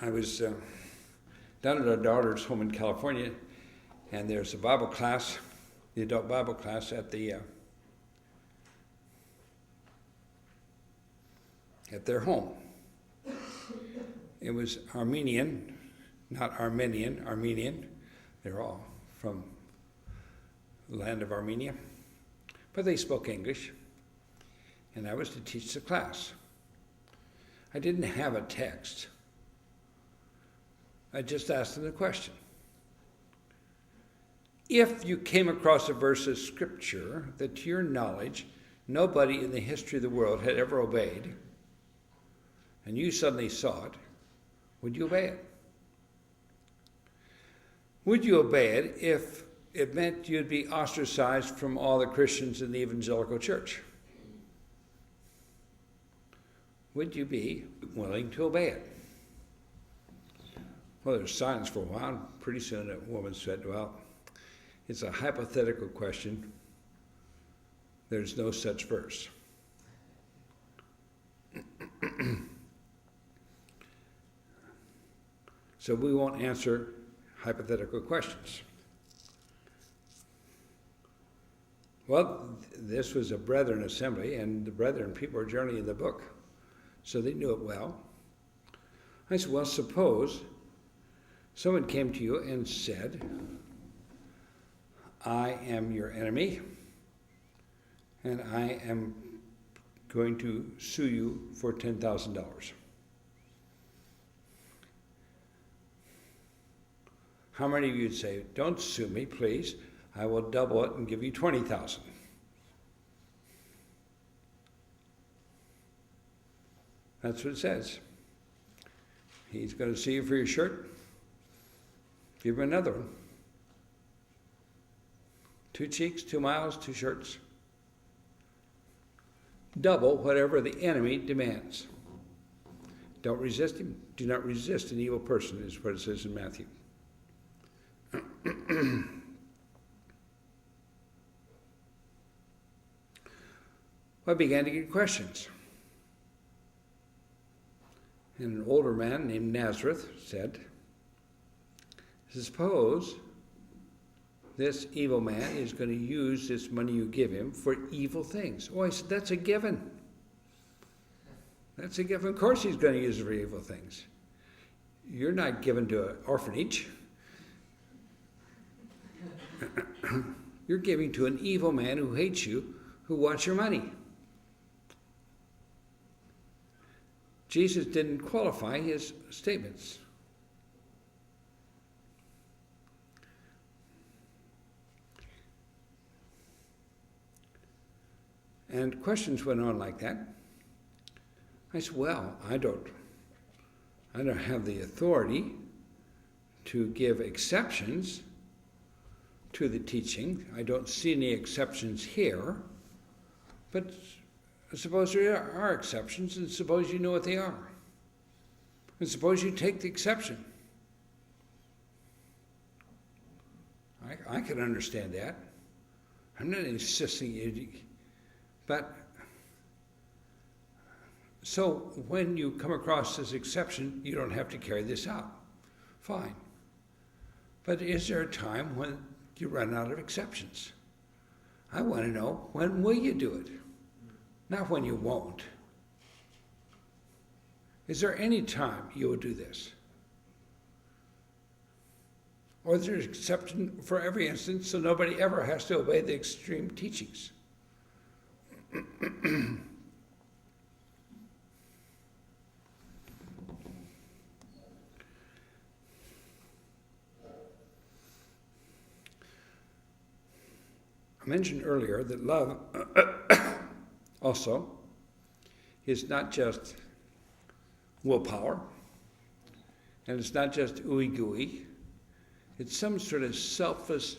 I was down at our daughter's home in California, and there's a Bible class, the adult Bible class at their home. It was Armenian, not Armenian, Armenian. They're all from the land of Armenia. But they spoke English, and I was to teach the class. I didn't have a text. I just asked them the question. If you came across a verse of Scripture that, to your knowledge, nobody in the history of the world had ever obeyed, and you suddenly saw it, would you obey it? Would you obey it if it meant you'd be ostracized from all the Christians in the evangelical church? Would you be willing to obey it? Well, there was silence for a while. Pretty soon a woman said, well, it's a hypothetical question. There's no such verse. So we won't answer hypothetical questions. Well, this was a Brethren assembly, and the Brethren people are generally in the book, so they knew it well. I said, well, suppose someone came to you and said, I am your enemy, and I am going to sue you for $10,000. How many of you would say, don't sue me, please. I will double it and give you $20,000. That's what it says. He's going to sue you for your shirt. Give him another one. 2 cheeks, 2 miles, 2 shirts. Double whatever the enemy demands. Don't resist him. Do not resist an evil person, is what it says in Matthew. I began to get questions. And an older man named Nazareth said, suppose this evil man is going to use this money you give him for evil things. Oh, I said, that's a given. That's a given. Of course he's going to use it for evil things. You're not given to an orphanage. You're giving to an evil man who hates you, who wants your money. Jesus didn't qualify his statements. And questions went on like that. I said, well, I don't have the authority to give exceptions to the teaching. I don't see any exceptions here, but suppose there are exceptions, and suppose you know what they are. And suppose you take the exception. I can understand that. I'm not insisting you, but so when you come across this exception, you don't have to carry this out. Fine. But is there a time when you run out of exceptions? I want to know, when will you do it? Not when you won't. Is there any time you will do this? Or is there an exception for every instance so nobody ever has to obey the extreme teachings? I mentioned earlier that love also is not just willpower, and it's not just ooey gooey. It's some sort of selfless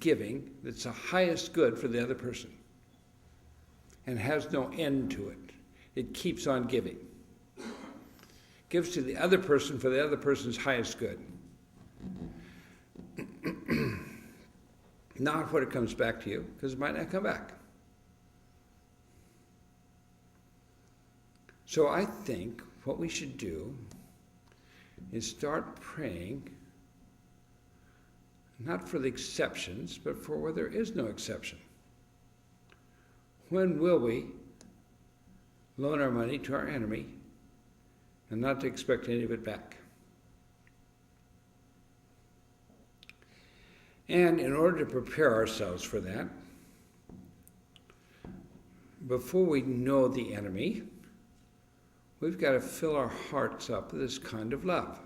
giving that's the highest good for the other person and has no end to it. It keeps on giving. Gives to the other person for the other person's highest good. Not what it comes back to you, because it might not come back. So I think what we should do is start praying not for the exceptions, but for where there is no exception. When will we loan our money to our enemy and not to expect any of it back? And in order to prepare ourselves for that, before we know the enemy, we've got to fill our hearts up with this kind of love.